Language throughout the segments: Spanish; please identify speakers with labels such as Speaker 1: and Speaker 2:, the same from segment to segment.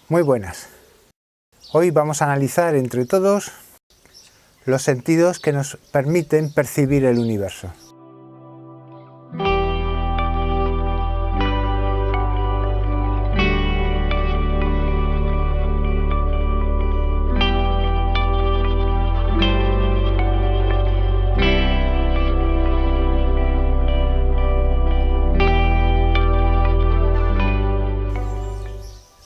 Speaker 1: Muy buenas. Hoy vamos a analizar entre todos los sentidos que nos permiten percibir el universo.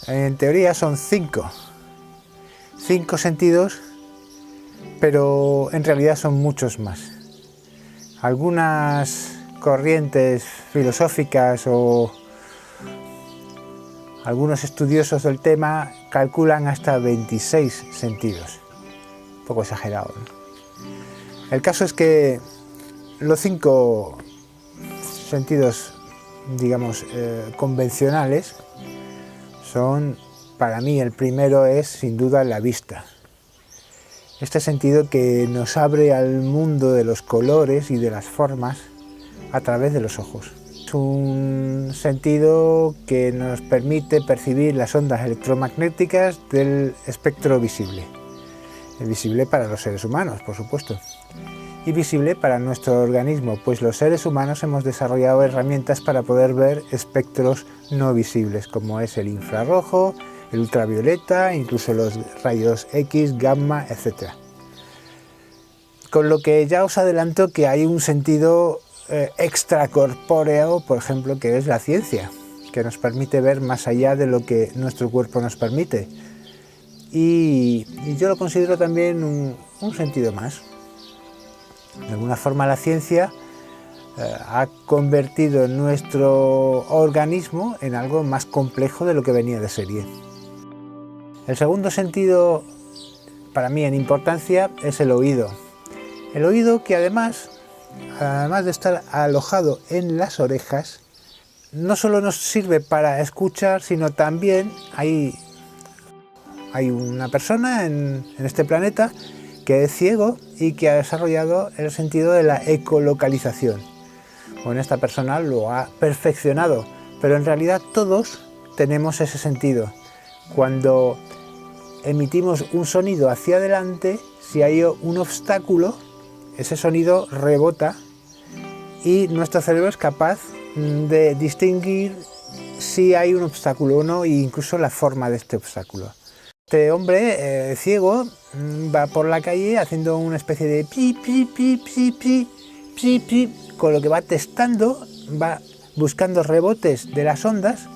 Speaker 1: En teoría son cinco sentidos, pero en realidad son muchos más. Algunas corrientes filosóficas o algunos estudiosos del tema calculan hasta 26 sentidos. Un poco exagerado, ¿no? El caso es que los 5 sentidos, digamos, convencionales son, para mí, el primero es sin duda la vista. Este sentido que nos abre al mundo de los colores y de las formas a través de los ojos. Es un sentido que nos permite percibir las ondas electromagnéticas del espectro visible. Visible para los seres humanos, por supuesto. Y visible para nuestro organismo, pues los seres humanos hemos desarrollado herramientas para poder ver espectros no visibles, como es el infrarrojo, el ultravioleta, incluso los rayos X, gamma, etc. Con lo que ya os adelanto que hay un sentido extracorpóreo, por ejemplo, que es la ciencia, que nos permite ver más allá de lo que nuestro cuerpo nos permite. Y yo lo considero también un sentido más. De alguna forma la ciencia ha convertido nuestro organismo en algo más complejo de lo que venía de serie. El segundo sentido, para mí en importancia, es el oído. El oído que además de estar alojado en las orejas, no solo nos sirve para escuchar, sino también hay una persona en este planeta que es ciego y que ha desarrollado el sentido de la ecolocalización. Bueno, esta persona lo ha perfeccionado, pero en realidad todos tenemos ese sentido. Cuando emitimos un sonido hacia adelante, si hay un obstáculo, ese sonido rebota y nuestro cerebro es capaz de distinguir si hay un obstáculo o no, e incluso la forma de este obstáculo. Este hombre ciego va por la calle haciendo una especie de pi, pi, pi, pi, pi, pi, pi, con lo que va testando, va buscando rebotes de las ondas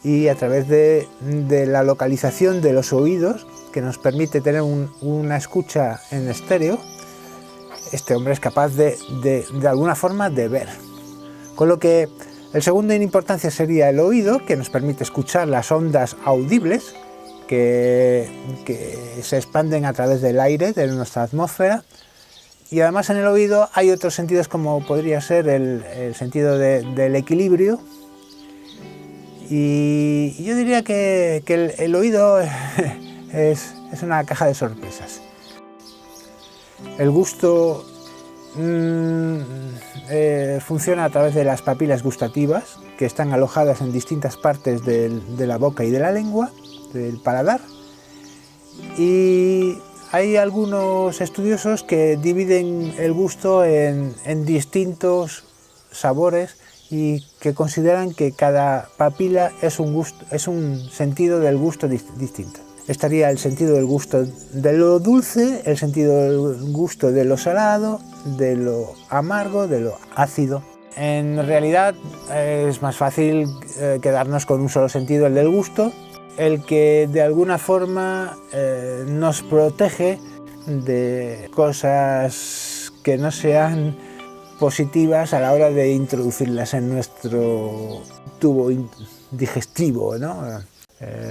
Speaker 1: y a través de la localización de los oídos, que nos permite tener una escucha en estéreo, este hombre es capaz de alguna forma de ver. Con lo que el segundo en importancia sería el oído, que nos permite escuchar las ondas audibles, que se expanden a través del aire, de nuestra atmósfera, y además en el oído hay otros sentidos como podría ser el sentido del equilibrio, y yo diría que el oído es una caja de sorpresas. El gusto funciona a través de las papilas gustativas, que están alojadas en distintas partes de la boca y de la lengua, del paladar, y hay algunos estudiosos que dividen el gusto en distintos sabores y que consideran que cada papila es un sentido del gusto distinto. Estaría el sentido del gusto de lo dulce, el sentido del gusto de lo salado, de lo amargo, de lo ácido. En realidad es más fácil quedarnos con un solo sentido, el del gusto, el que de alguna forma nos protege de cosas que no sean positivas a la hora de introducirlas en nuestro tubo digestivo, ¿no?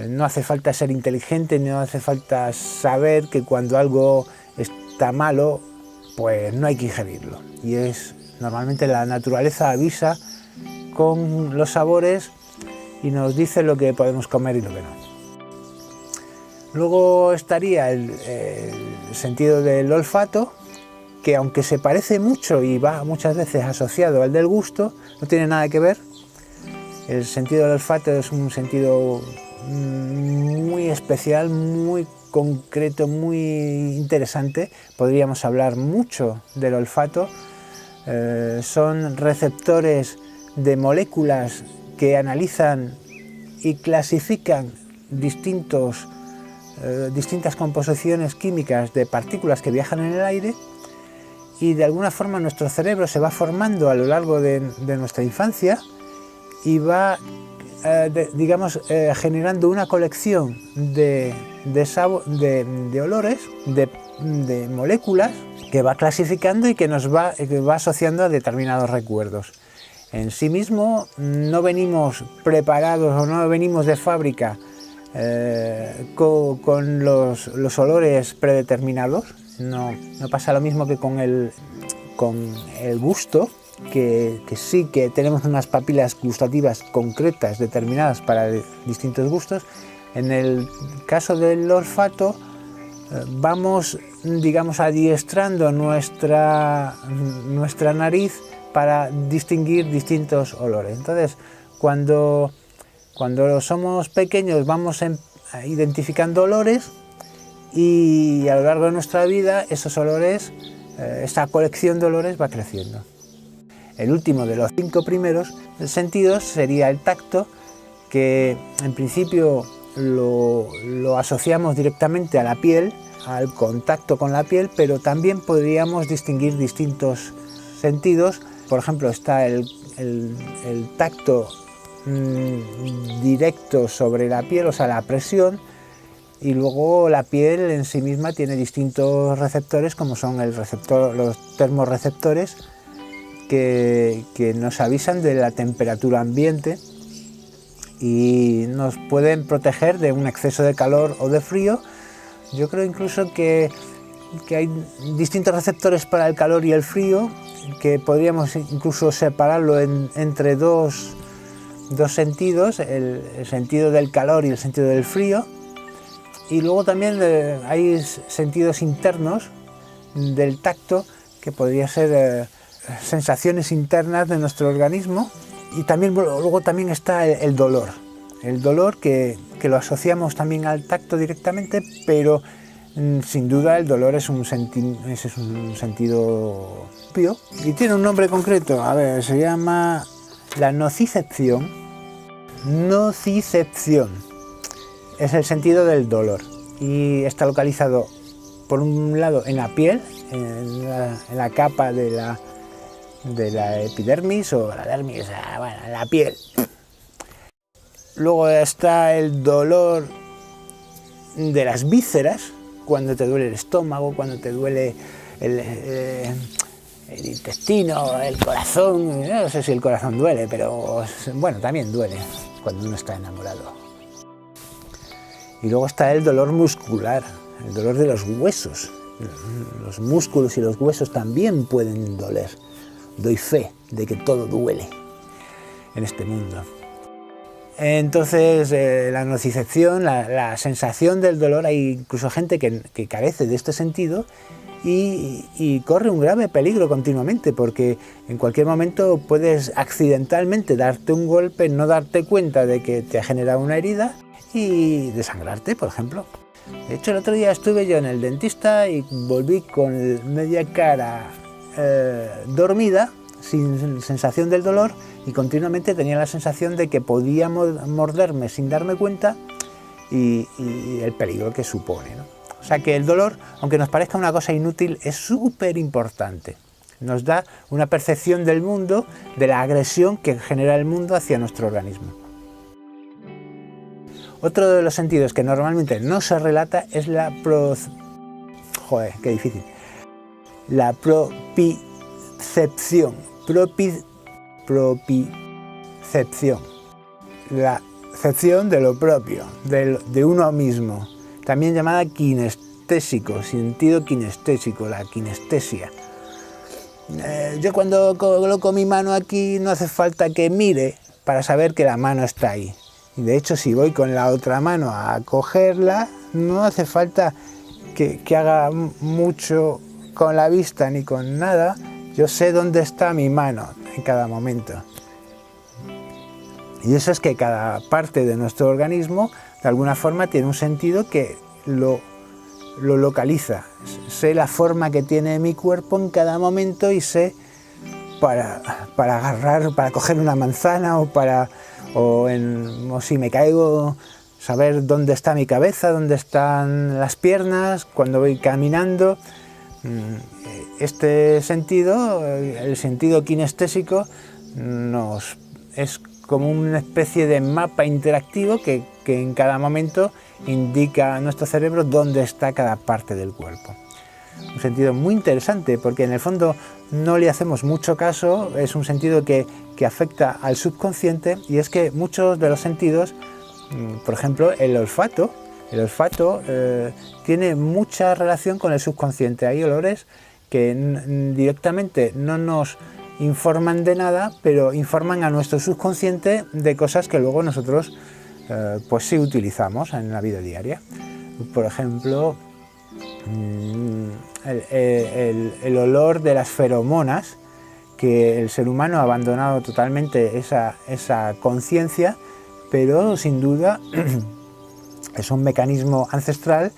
Speaker 1: No hace falta ser inteligente, no hace falta saber que cuando algo está malo, pues no hay que ingerirlo. Y normalmente la naturaleza avisa con los sabores y nos dice lo que podemos comer y lo que no. Luego estaría el sentido del olfato, que aunque se parece mucho y va muchas veces asociado al del gusto, no tiene nada que ver. El sentido del olfato es un sentido especial, muy concreto, muy interesante. Podríamos hablar mucho del olfato. Son receptores de moléculas que analizan y clasifican distintas composiciones químicas de partículas que viajan en el aire, y de alguna forma nuestro cerebro se va formando a lo largo de nuestra infancia y va generando una colección de olores, de moléculas que va clasificando y que va asociando a determinados recuerdos. En sí mismo no venimos preparados o no venimos de fábrica con los olores predeterminados. No pasa lo mismo que con el gusto, que sí que tenemos unas papilas gustativas concretas, determinadas para distintos gustos. En el caso del olfato, vamos, digamos, adiestrando nuestra nariz para distinguir distintos olores. Entonces, cuando somos pequeños vamos identificando olores, y a lo largo de nuestra vida esos olores, esta colección de olores va creciendo. El último de los 5 primeros sentidos sería el tacto, que en principio lo asociamos directamente a la piel, al contacto con la piel, pero también podríamos distinguir distintos sentidos. Por ejemplo, está el tacto directo sobre la piel, o sea, la presión, y luego la piel en sí misma tiene distintos receptores, como son los termorreceptores, que nos avisan de la temperatura ambiente y nos pueden proteger de un exceso de calor o de frío. Yo creo incluso que hay distintos receptores para el calor y el frío, que podríamos incluso separarlo entre dos sentidos, el sentido del calor y el sentido del frío. Y luego también hay sentidos internos del tacto, que podría ser sensaciones internas de nuestro organismo. Y también luego también está el dolor. El dolor que lo asociamos también al tacto directamente, pero sin duda el dolor es un sentido propio y tiene un nombre concreto. A ver, se llama la nocicepción. Nocicepción es el sentido del dolor y está localizado por un lado en la piel, en la capa de la epidermis o la dermis, bueno, en la piel. Luego está el dolor de las vísceras, cuando te duele el estómago, cuando te duele el intestino, el corazón. No sé si el corazón duele, pero bueno, también duele cuando uno está enamorado. Y luego está el dolor muscular, el dolor de los huesos. Los músculos y los huesos también pueden doler. Doy fe de que todo duele en este mundo. Entonces, la nocicepción, la sensación del dolor, hay incluso gente que carece de este sentido y corre un grave peligro continuamente, porque en cualquier momento puedes accidentalmente darte un golpe, no darte cuenta de que te ha generado una herida y desangrarte, por ejemplo. De hecho, el otro día estuve yo en el dentista y volví con media cara dormida, sin sensación del dolor, y continuamente tenía la sensación de que podía morderme sin darme cuenta y el peligro que supone, ¿no? O sea que el dolor, aunque nos parezca una cosa inútil, es súper importante. Nos da una percepción del mundo, de la agresión que genera el mundo hacia nuestro organismo. Otro de los sentidos que normalmente no se relata es la propicepción. Propicepción. La cepción de lo propio, de uno mismo. También llamada kinestésico, sentido kinestésico, la kinestesia. Yo cuando coloco mi mano aquí no hace falta que mire para saber que la mano está ahí. Y de hecho, si voy con la otra mano a cogerla, no hace falta que haga mucho con la vista ni con nada. Yo sé dónde está mi mano en cada momento. Y eso es que cada parte de nuestro organismo de alguna forma tiene un sentido que lo localiza. Sé la forma que tiene mi cuerpo en cada momento y sé para agarrar, para coger una manzana o si me caigo, saber dónde está mi cabeza, dónde están las piernas, cuando voy caminando. Este sentido, el sentido kinestésico, es como una especie de mapa interactivo que en cada momento indica a nuestro cerebro dónde está cada parte del cuerpo. Un sentido muy interesante porque en el fondo no le hacemos mucho caso, es un sentido que afecta al subconsciente, y es que muchos de los sentidos, por ejemplo el olfato tiene mucha relación con el subconsciente. Hay olores que directamente no nos informan de nada, pero informan a nuestro subconsciente de cosas que luego nosotros pues sí utilizamos en la vida diaria. Por ejemplo, el olor de las feromonas, que el ser humano ha abandonado totalmente esa conciencia, pero sin duda es un mecanismo ancestral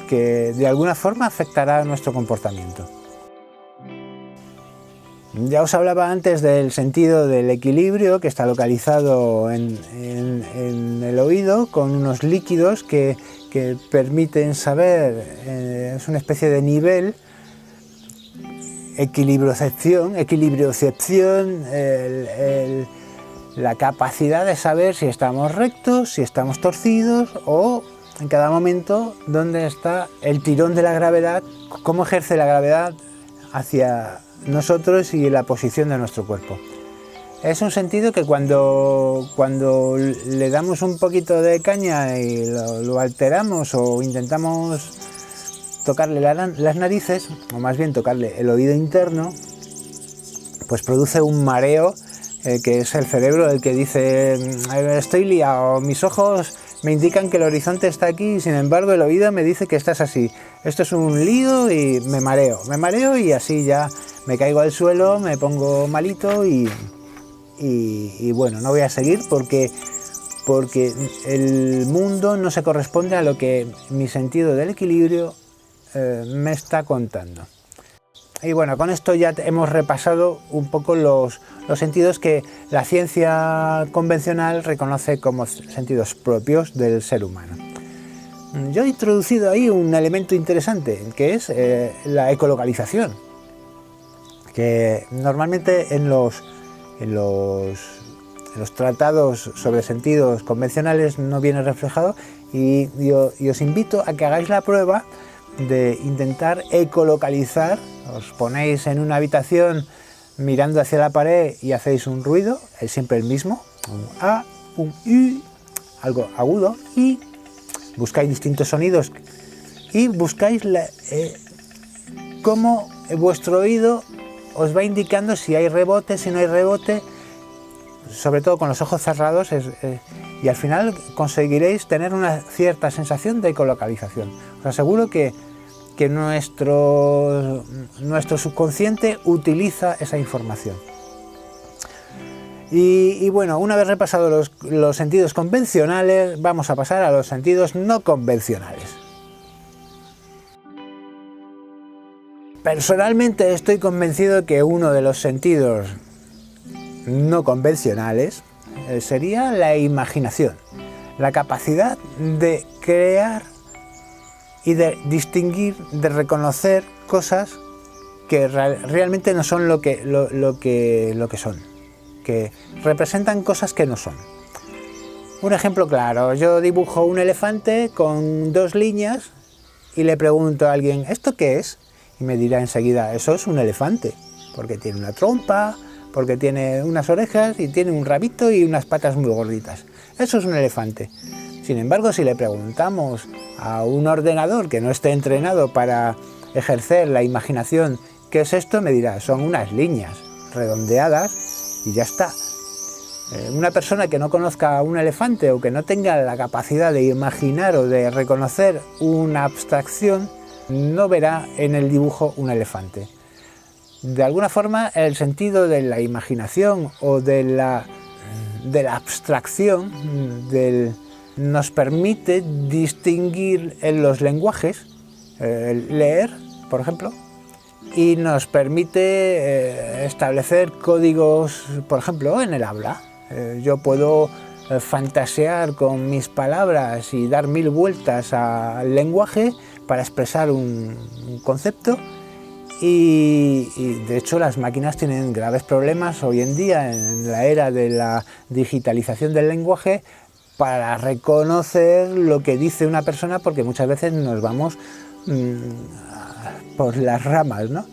Speaker 1: que de alguna forma afectará a nuestro comportamiento. Ya os hablaba antes del sentido del equilibrio, que está localizado en el oído, con unos líquidos que permiten saber, es una especie de nivel, equilibriocepción, la capacidad de saber si estamos rectos, si estamos torcidos, o en cada momento dónde está el tirón de la gravedad, cómo ejerce la gravedad hacia nosotros y la posición de nuestro cuerpo. Es un sentido que cuando le damos un poquito de caña y lo alteramos o intentamos tocarle las narices, o más bien tocarle el oído interno, pues produce un mareo, que es el cerebro el que dice: estoy liado, mis ojos me indican que el horizonte está aquí y sin embargo el oído me dice que estás así. Esto es un lío y me mareo y así ya me caigo al suelo, me pongo malito y bueno, no voy a seguir porque el mundo no se corresponde a lo que mi sentido del equilibrio me está contando. Y bueno, con esto ya hemos repasado un poco los sentidos que la ciencia convencional reconoce como sentidos propios del ser humano. Yo he introducido ahí un elemento interesante, que es la ecolocalización, que normalmente en los tratados sobre sentidos convencionales no viene reflejado, y os invito a que hagáis la prueba de intentar ecolocalizar. Os ponéis en una habitación mirando hacia la pared y hacéis un ruido, es siempre el mismo, un A, un U, algo agudo, y buscáis distintos sonidos y buscáis cómo vuestro oído os va indicando si hay rebote, si no hay rebote, sobre todo con los ojos cerrados, y al final conseguiréis tener una cierta sensación de ecolocalización. Os aseguro que nuestro subconsciente utiliza esa información. Y bueno, una vez repasados los sentidos convencionales, vamos a pasar a los sentidos no convencionales. Personalmente estoy convencido que uno de los sentidos no convencionales sería la imaginación, la capacidad de crear y de distinguir, de reconocer cosas que realmente no son lo que son, que representan cosas que no son. Un ejemplo claro: yo dibujo un elefante con 2 líneas y le pregunto a alguien: ¿esto qué es? Y me dirá enseguida: eso es un elefante, porque tiene una trompa, porque tiene unas orejas y tiene un rabito y unas patas muy gorditas. Eso es un elefante. Sin embargo, si le preguntamos a un ordenador que no esté entrenado para ejercer la imaginación ¿qué es esto?, me dirá: son unas líneas redondeadas y ya está. Una persona que no conozca un elefante o que no tenga la capacidad de imaginar o de reconocer una abstracción no verá en el dibujo un elefante. De alguna forma, el sentido de la imaginación o de la de la abstracción, nos permite distinguir en los lenguajes, leer, por ejemplo, y nos permite establecer códigos, por ejemplo, en el habla. Yo puedo fantasear con mis palabras y dar 1000 vueltas al lenguaje para expresar un concepto y de hecho las máquinas tienen graves problemas hoy en día en la era de la digitalización del lenguaje para reconocer lo que dice una persona, porque muchas veces nos vamos por las ramas, ¿no?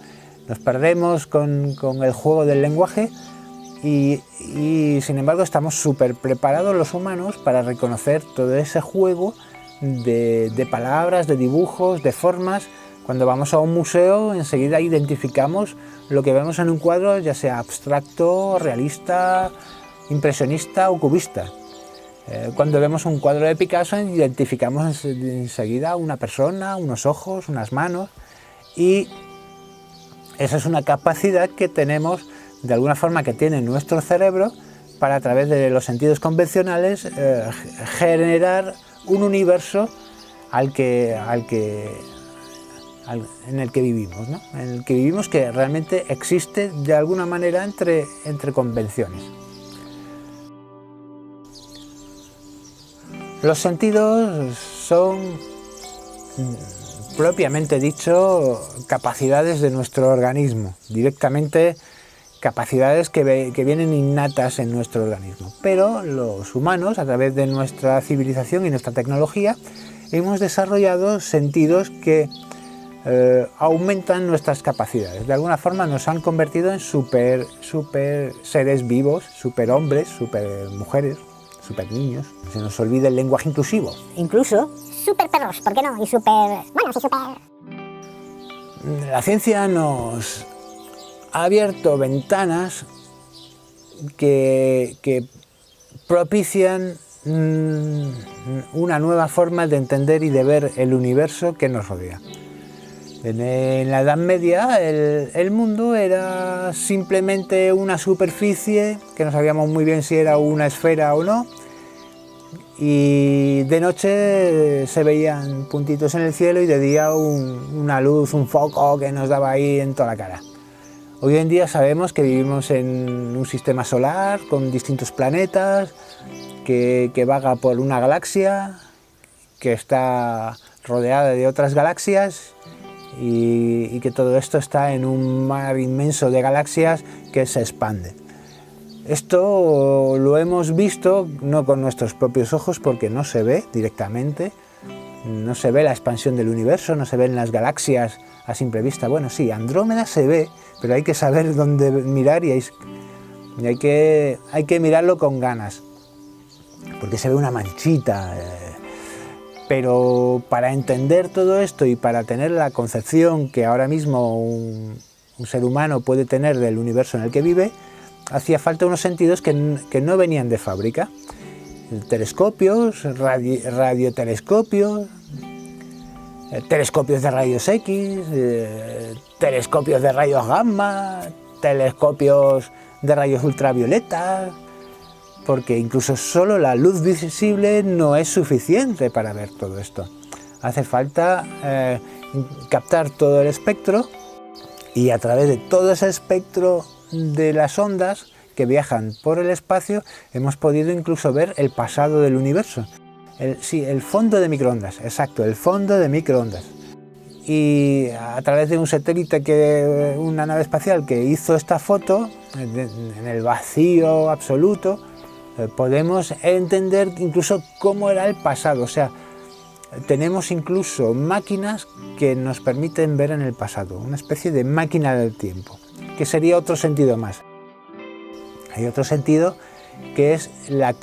Speaker 1: Nos perdemos con el juego del lenguaje y sin embargo estamos súper preparados los humanos para reconocer todo ese juego de palabras, de dibujos, de formas. Cuando vamos a un museo enseguida identificamos lo que vemos en un cuadro, ya sea abstracto, realista, impresionista o cubista. Cuando vemos un cuadro de Picasso identificamos enseguida una persona, unos ojos, unas manos, y esa es una capacidad que tenemos, de alguna forma que tiene nuestro cerebro, para a través de los sentidos convencionales generar un universo en el que vivimos, ¿no? En el que vivimos, que realmente existe de alguna manera entre convenciones. Los sentidos son, propiamente dicho, capacidades de nuestro organismo, directamente capacidades que vienen innatas en nuestro organismo. Pero los humanos, a través de nuestra civilización y nuestra tecnología, hemos desarrollado sentidos que aumentan nuestras capacidades. De alguna forma nos han convertido en super seres vivos, super hombres, super mujeres, super niños. Se nos olvida el lenguaje inclusivo.
Speaker 2: Incluso super perros, ¿por qué no? Y super... bueno, sí, super...
Speaker 1: La ciencia nos ha abierto ventanas que propician una nueva forma de entender y de ver el universo que nos rodea. En la Edad Media el mundo era simplemente una superficie que no sabíamos muy bien si era una esfera o no, y de noche se veían puntitos en el cielo y de día una luz, un foco que nos daba ahí en toda la cara. Hoy en día sabemos que vivimos en un sistema solar con distintos planetas, que vaga por una galaxia, que está rodeada de otras galaxias, y que todo esto está en un mar inmenso de galaxias que se expande. Esto lo hemos visto no con nuestros propios ojos, porque no se ve directamente, no se ve la expansión del universo, no se ven las galaxias a simple vista. Bueno, sí, Andrómeda se ve, pero hay que saber dónde mirar y hay que mirarlo con ganas, porque se ve una manchita. Pero para entender todo esto y para tener la concepción que ahora mismo un ser humano puede tener del universo en el que vive, hacía falta unos sentidos que no venían de fábrica. Telescopios, radiotelescopios, telescopios de rayos X, telescopios de rayos gamma, telescopios de rayos ultravioleta, porque incluso solo la luz visible no es suficiente para ver todo esto. Hace falta captar todo el espectro, y a través de todo ese espectro de las ondas que viajan por el espacio hemos podido incluso ver el pasado del universo. El fondo de microondas, exacto, el fondo de microondas. Y a través de un satélite, una nave espacial que hizo esta foto, en el vacío absoluto, podemos entender incluso cómo era el pasado. O sea, tenemos incluso máquinas que nos permiten ver en el pasado, una especie de máquina del tiempo, que sería otro sentido más. Hay otro sentido que es la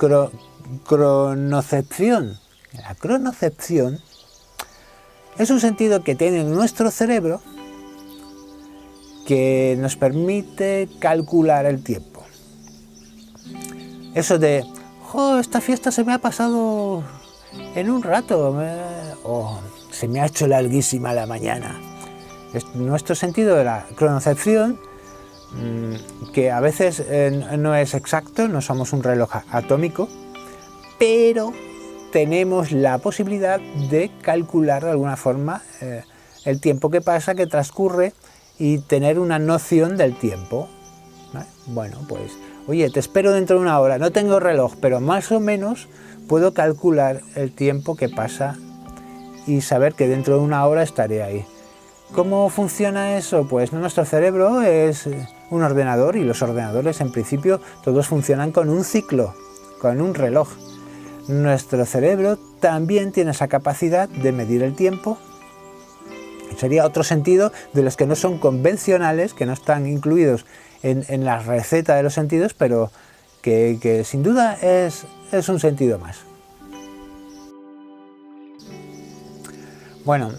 Speaker 1: cronocepción. La cronocepción es un sentido que tiene nuestro cerebro que nos permite calcular el tiempo. Eso de, esta fiesta se me ha pasado en un rato, se me ha hecho larguísima la mañana. Nuestro sentido de la cronocepción que a veces no es exacto, no somos un reloj atómico, pero tenemos la posibilidad de calcular de alguna forma el tiempo que pasa, que transcurre, y tener una noción del tiempo, ¿vale? Bueno, pues, oye, te espero dentro de una hora, no tengo reloj, pero más o menos puedo calcular el tiempo que pasa y saber que dentro de una hora estaré ahí. ¿Cómo funciona eso? Pues nuestro cerebro es un ordenador, y los ordenadores en principio todos funcionan con un ciclo, con un reloj. Nuestro cerebro también tiene esa capacidad de medir el tiempo. Sería otro sentido de los que no son convencionales, que no están incluidos en la receta de los sentidos, pero que sin duda es un sentido más. Bueno,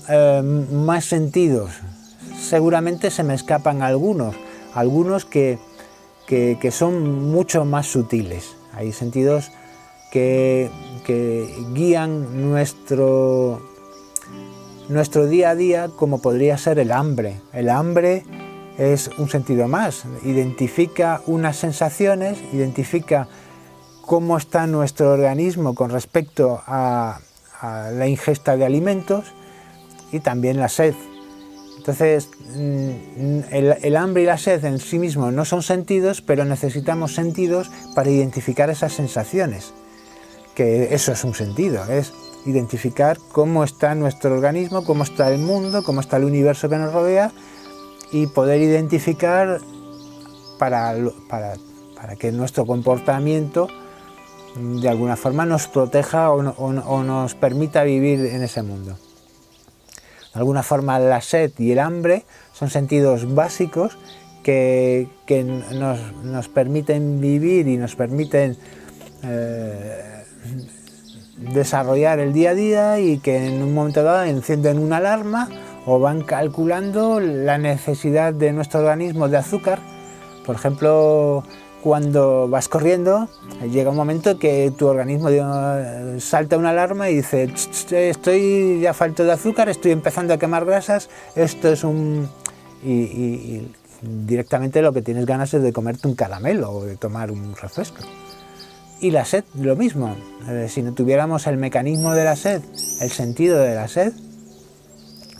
Speaker 1: más sentidos. Seguramente se me escapan algunos que son mucho más sutiles. Hay sentidos que guían nuestro día a día, como podría ser el hambre. El hambre es un sentido más, identifica unas sensaciones, identifica cómo está nuestro organismo con respecto a la ingesta de alimentos, y también la sed. Entonces, el hambre y la sed en sí mismos no son sentidos, pero necesitamos sentidos para identificar esas sensaciones, que eso es un sentido, es identificar cómo está nuestro organismo, cómo está el mundo, cómo está el universo que nos rodea, y poder identificar para que nuestro comportamiento de alguna forma nos proteja o nos permita vivir en ese mundo. De alguna forma, la sed y el hambre son sentidos básicos que nos permiten vivir y nos permiten desarrollar el día a día, y que en un momento dado encienden una alarma o van calculando la necesidad de nuestro organismo de azúcar. Por ejemplo, cuando vas corriendo, llega un momento que tu organismo salta una alarma y dice: estoy ya falto de azúcar, estoy empezando a quemar grasas, esto es un... Y directamente lo que tienes ganas es de comerte un caramelo o de tomar un refresco. Y la sed, lo mismo. Si no tuviéramos el mecanismo de la sed, el sentido de la sed,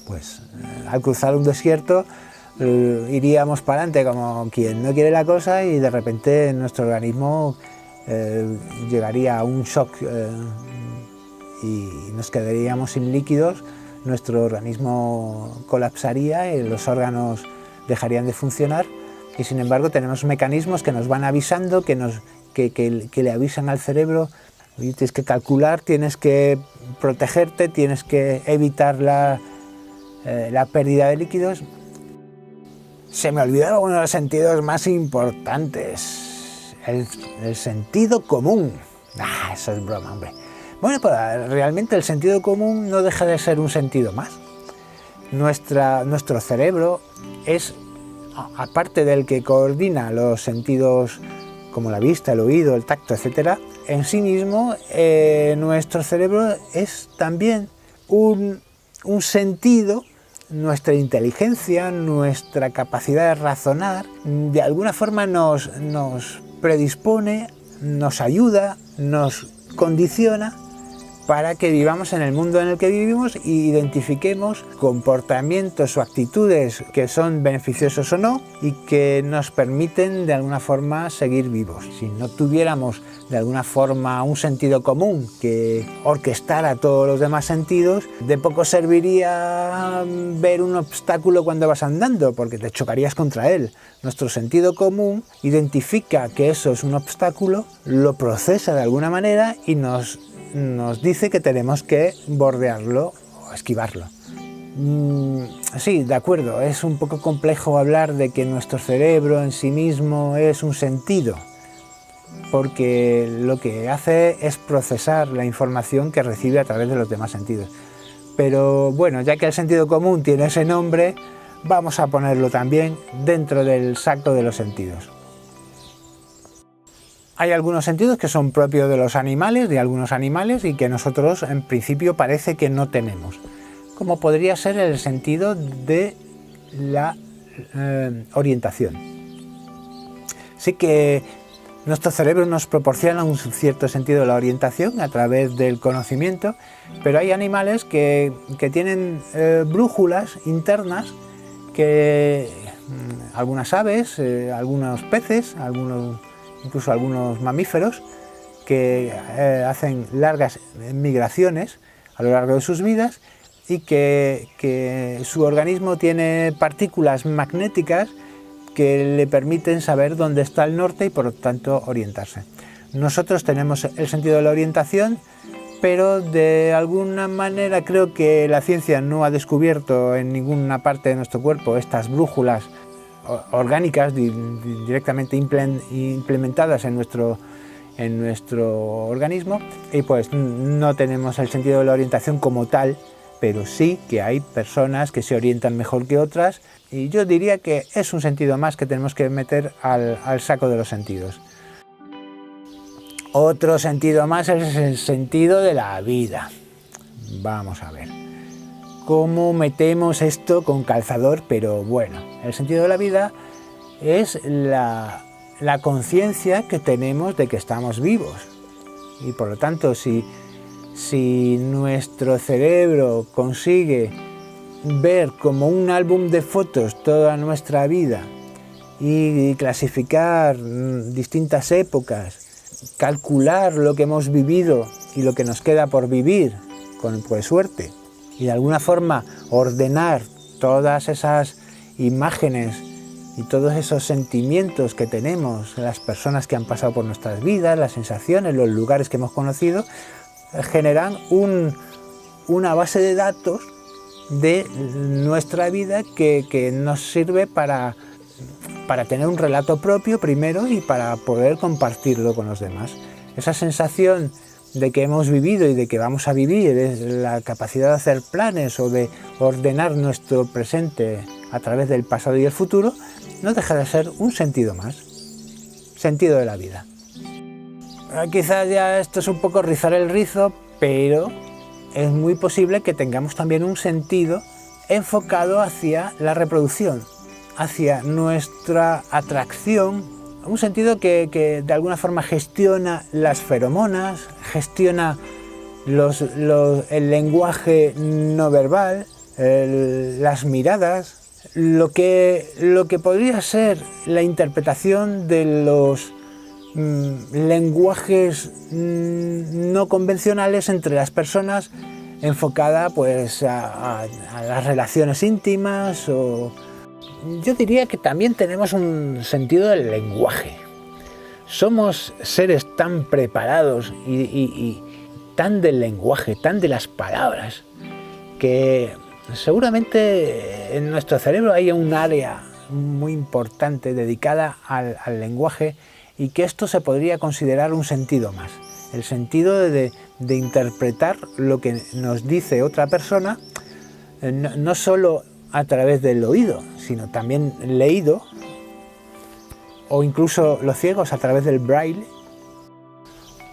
Speaker 1: pues al cruzar un desierto iríamos para adelante como quien no quiere la cosa, y de repente nuestro organismo llegaría a un shock y nos quedaríamos sin líquidos, nuestro organismo colapsaría y los órganos dejarían de funcionar. Y sin embargo tenemos mecanismos que nos van avisando, que le avisan al cerebro: oye, tienes que calcular, tienes que protegerte, tienes que evitar la pérdida de líquidos. Se me olvidaba uno de los sentidos más importantes, el sentido común. Eso es broma, hombre. Bueno, pues realmente el sentido común no deja de ser un sentido más. Nuestro cerebro es, aparte del que coordina los sentidos como la vista, el oído, el tacto, etc., en sí mismo nuestro cerebro es también un sentido. Nuestra inteligencia, nuestra capacidad de razonar, de alguna forma nos predispone, nos ayuda, nos condiciona para que vivamos en el mundo en el que vivimos y identifiquemos comportamientos o actitudes que son beneficiosos o no, y que nos permiten de alguna forma seguir vivos. Si no tuviéramos de alguna forma un sentido común que orquestara todos los demás sentidos, de poco serviría ver un obstáculo cuando vas andando, porque te chocarías contra él. Nuestro sentido común identifica que eso es un obstáculo, lo procesa de alguna manera y nos dice que tenemos que bordearlo o esquivarlo. Sí, de acuerdo, es un poco complejo hablar de que nuestro cerebro en sí mismo es un sentido, porque lo que hace es procesar la información que recibe a través de los demás sentidos. Pero bueno, ya que el sentido común tiene ese nombre, vamos a ponerlo también dentro del saco de los sentidos. Hay algunos sentidos que son propios de los animales, de algunos animales, y que nosotros en principio parece que no tenemos, como podría ser el sentido de la orientación. Sí que nuestro cerebro nos proporciona un cierto sentido de la orientación a través del conocimiento, pero hay animales que tienen brújulas internas que algunas aves, algunos peces, incluso algunos mamíferos que hacen largas migraciones a lo largo de sus vidas y que su organismo tiene partículas magnéticas que le permiten saber dónde está el norte y por lo tanto orientarse. Nosotros tenemos el sentido de la orientación, pero de alguna manera creo que la ciencia no ha descubierto en ninguna parte de nuestro cuerpo estas brújulas orgánicas directamente implementadas en nuestro organismo, y pues no tenemos el sentido de la orientación como tal, pero sí que hay personas que se orientan mejor que otras, y yo diría que es un sentido más que tenemos que meter al saco de los sentidos. Otro sentido más es el sentido de la vida. Vamos a ver cómo metemos esto con calzador, pero bueno, el sentido de la vida es la conciencia que tenemos de que estamos vivos, y por lo tanto si nuestro cerebro consigue ver como un álbum de fotos toda nuestra vida y clasificar distintas épocas, calcular lo que hemos vivido y lo que nos queda por vivir con suerte, y de alguna forma ordenar todas esas imágenes y todos esos sentimientos que tenemos, las personas que han pasado por nuestras vidas, las sensaciones, los lugares que hemos conocido, generan una base de datos de nuestra vida que nos sirve para tener un relato propio primero y para poder compartirlo con los demás. Esa sensación de que hemos vivido y de que vamos a vivir, es la capacidad de hacer planes o de ordenar nuestro presente a través del pasado y el futuro, no deja de ser un sentido más, sentido de la vida. Quizás ya esto es un poco rizar el rizo, pero es muy posible que tengamos también un sentido enfocado hacia la reproducción, hacia nuestra atracción, un sentido que de alguna forma gestiona las feromonas, gestiona el lenguaje no verbal, las miradas, lo que podría ser la interpretación de los lenguajes no convencionales entre las personas, enfocada pues a las relaciones íntimas. O yo diría que también tenemos un sentido del lenguaje. Somos seres tan preparados y tan del lenguaje, tan de las palabras, que seguramente en nuestro cerebro hay un área muy importante dedicada al lenguaje, y que esto se podría considerar un sentido más, el sentido de interpretar lo que nos dice otra persona, no solo a través del oído, sino también leído, o incluso los ciegos a través del braille.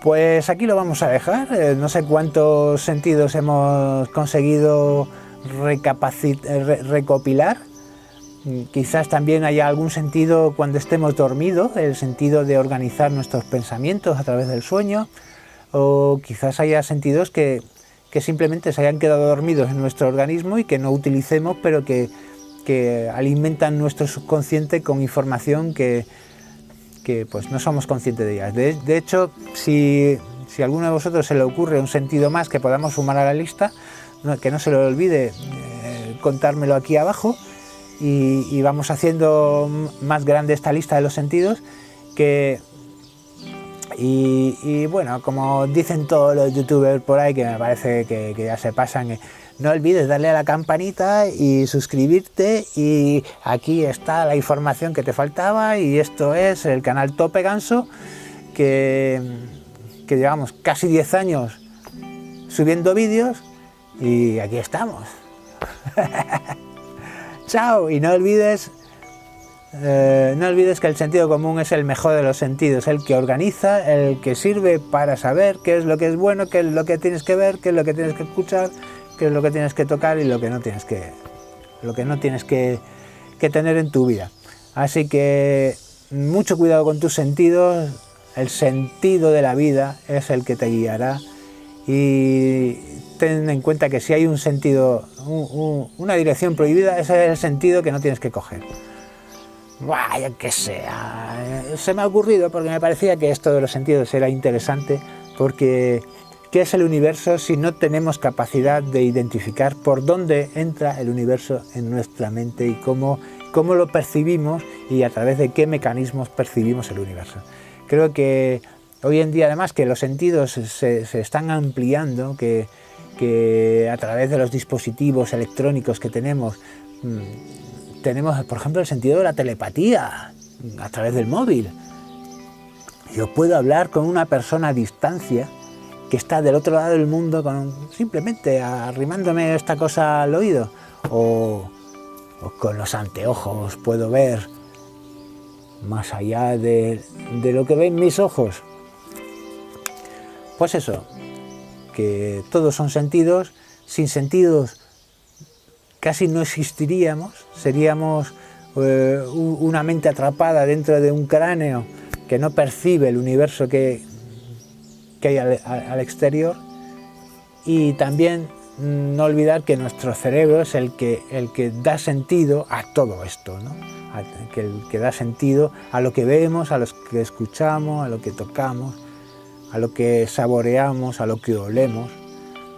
Speaker 1: Pues aquí lo vamos a dejar. No sé cuántos sentidos hemos conseguido recopilar. Quizás también haya algún sentido cuando estemos dormidos, el sentido de organizar nuestros pensamientos a través del sueño, o quizás haya sentidos que simplemente se hayan quedado dormidos en nuestro organismo y que no utilicemos, pero que alimentan nuestro subconsciente con información que pues no somos conscientes de ellas. De hecho, si a alguno de vosotros se le ocurre un sentido más que podamos sumar a la lista, que no se le olvide contármelo aquí abajo, y vamos haciendo más grande esta lista de los sentidos, y bueno, como dicen todos los youtubers por ahí, que me parece que ya se pasan, no olvides darle a la campanita y suscribirte, y aquí está la información que te faltaba. Y esto es el canal Tope Ganso, que llevamos casi 10 años subiendo vídeos, y aquí estamos. Chao, y no olvides que el sentido común es el mejor de los sentidos, el que organiza, el que sirve para saber qué es lo que es bueno, qué es lo que tienes que ver, qué es lo que tienes que escuchar, qué es lo que tienes que tocar y lo que no tienes que tener en tu vida. Así que mucho cuidado con tus sentidos, el sentido de la vida es el que te guiará, y ten en cuenta que si hay un sentido, una dirección prohibida, ese es el sentido que no tienes que coger. Vaya que sea, se me ha ocurrido porque me parecía que esto de los sentidos era interesante, porque ¿qué es el universo si no tenemos capacidad de identificar por dónde entra el universo en nuestra mente y cómo lo percibimos y a través de qué mecanismos percibimos el universo? Creo que hoy en día, además, que los sentidos se están ampliando, que a través de los dispositivos electrónicos que tenemos, por ejemplo, el sentido de la telepatía a través del móvil. Yo puedo hablar con una persona a distancia que está del otro lado del mundo simplemente arrimándome esta cosa al oído, o con los anteojos puedo ver más allá de lo que ven mis ojos. Pues eso, que todos son sentidos. Sin sentidos casi no existiríamos, seríamos una mente atrapada dentro de un cráneo que no percibe el universo que hay al exterior. Y también no olvidar que nuestro cerebro es el que da sentido a todo esto, ¿no? El que da sentido a lo que vemos, a lo que escuchamos, a lo que tocamos, a lo que saboreamos, a lo que olemos.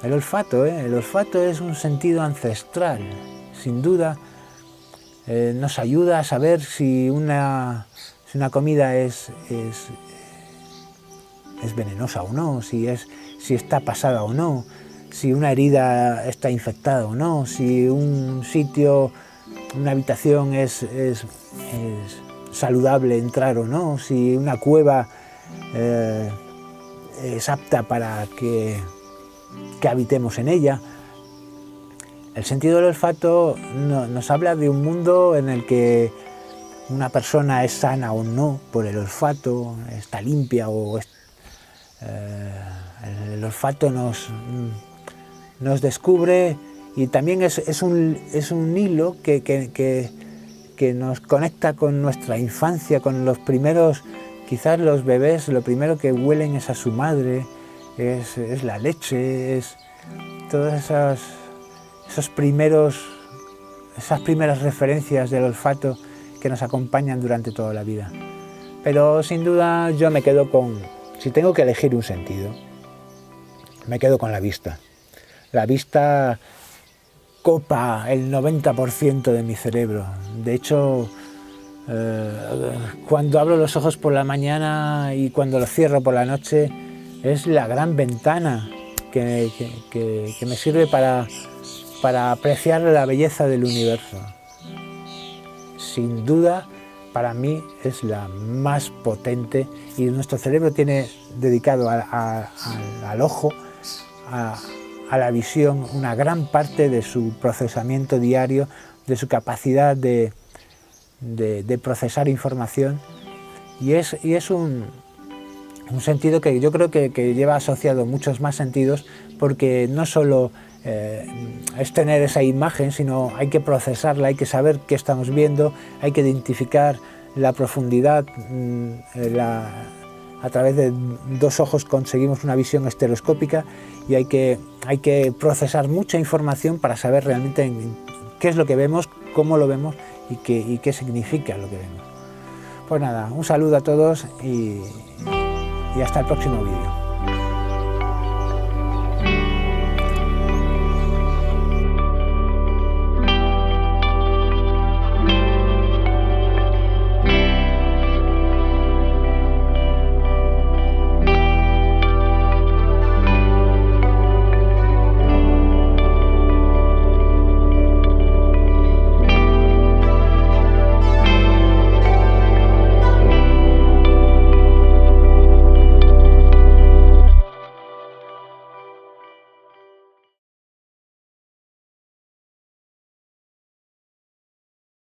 Speaker 1: El olfato es un sentido ancestral, sin duda. Nos ayuda a saber si una comida es venenosa o no, si está pasada o no, si una herida está infectada o no, si un sitio, una habitación es saludable entrar o no, si una cueva es apta para que habitemos en ella. El sentido del olfato nos habla de un mundo en el que una persona es sana o no por el olfato, está limpia o el olfato nos descubre, y también es un hilo que nos conecta con nuestra infancia, con los primeros, quizás los bebés, lo primero que huelen es a su madre, es la leche, es todas esas primeras referencias del olfato que nos acompañan durante toda la vida. Pero sin duda yo me quedo si tengo que elegir un sentido, me quedo con la vista. La vista copa el 90% de mi cerebro. De hecho, cuando abro los ojos por la mañana y cuando los cierro por la noche, es la gran ventana que me sirve para apreciar la belleza del universo. Sin duda, para mí es la más potente, y nuestro cerebro tiene dedicado al ojo, a la visión, una gran parte de su procesamiento diario, de su capacidad de procesar información, y es un sentido que yo creo que lleva asociado muchos más sentidos, porque no solo es tener esa imagen, sino hay que procesarla, hay que saber qué estamos viendo, hay que identificar la profundidad. A través de dos ojos conseguimos una visión estereoscópica, y hay que procesar mucha información para saber realmente qué es lo que vemos, cómo lo vemos y qué significa lo que vemos. Pues nada, un saludo a todos y hasta el próximo vídeo.